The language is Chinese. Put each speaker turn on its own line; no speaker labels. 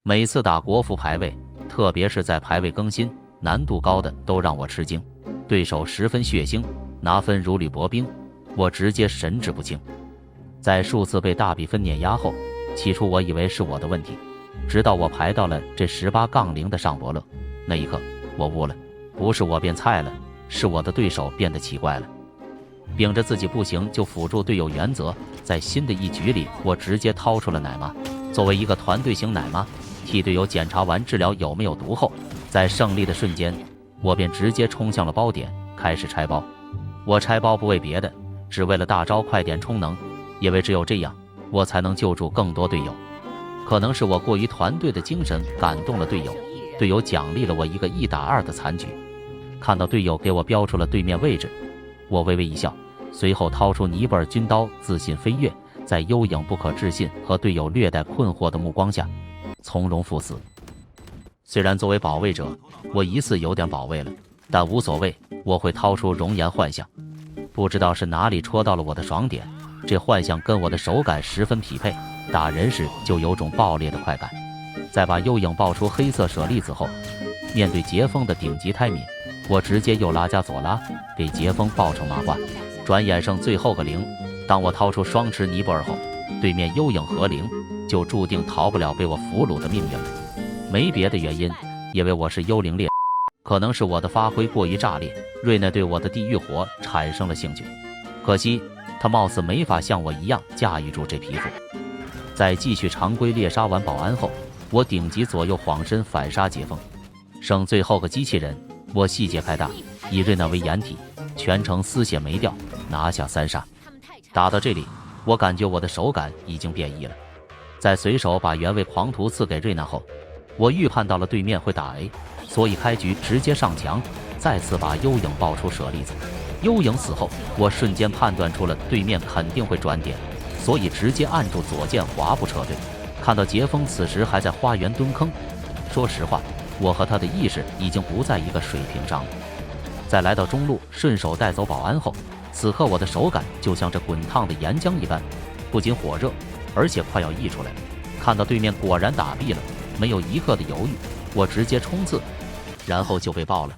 每次打国服排位，特别是在排位更新难度高的都让我吃惊，对手十分血腥，拿分如履薄冰，我直接神志不清。在数次被大比分碾压后，起初我以为是我的问题，直到我排到了这18-0的上伯乐，那一刻我悟了，不是我变菜了，是我的对手变得奇怪了。秉着自己不行就辅助队友原则，在新的一局里，我直接掏出了奶妈。作为一个团队型奶妈，替队友检查完治疗有没有毒后，在胜利的瞬间，我便直接冲向了包点，开始拆包。我拆包不为别的，只为了大招快点充能，因为只有这样，我才能救助更多队友。可能是我过于团队的精神感动了队友，队友奖励了我一个1打2的残局。看到队友给我标出了对面位置，我微微一笑，随后掏出尼泊尔军刀，自信飞跃，在幽影不可置信和队友略带困惑的目光下，从容赴死。虽然作为保卫者，我疑似有点保卫了，但无所谓，我会掏出熔岩幻象。不知道是哪里戳到了我的爽点，这幻象跟我的手感十分匹配，打人时就有种爆裂的快感。在把幽影爆出黑色舍利子后，面对杰锋的顶级胎敏，我直接右拉加左拉，给杰锋爆成麻花。转眼剩最后个0，当我掏出双持尼泊尔后，对面幽影和0，就注定逃不了被我俘虏的命运了。没别的原因，因为我是幽灵猎，可能是我的发挥过于炸裂，瑞娜对我的地狱火产生了兴趣。可惜他貌似没法像我一样驾驭住这皮肤。在继续常规猎杀完保安后，我顶级左右晃身反杀解封，剩最后个机器人，我细节开大，以瑞娜为掩体，全程丝血没掉，拿下3杀。打到这里，我感觉我的手感已经变异了。在随手把原位狂徒赐给瑞娜后，我预判到了对面会打 A， 所以开局直接上墙，再次把幽影爆出舍利子。幽影死后，我瞬间判断出了对面肯定会转点，所以直接按住左键滑步撤退。看到杰锋此时还在花园蹲坑，说实话，我和他的意识已经不在一个水平上了。在来到中路顺手带走保安后，此刻我的手感就像这滚烫的岩浆一般，不仅火热，而且快要溢出来了。看到对面果然打毙了，没有一刻的犹豫，我直接冲刺，然后就被爆了。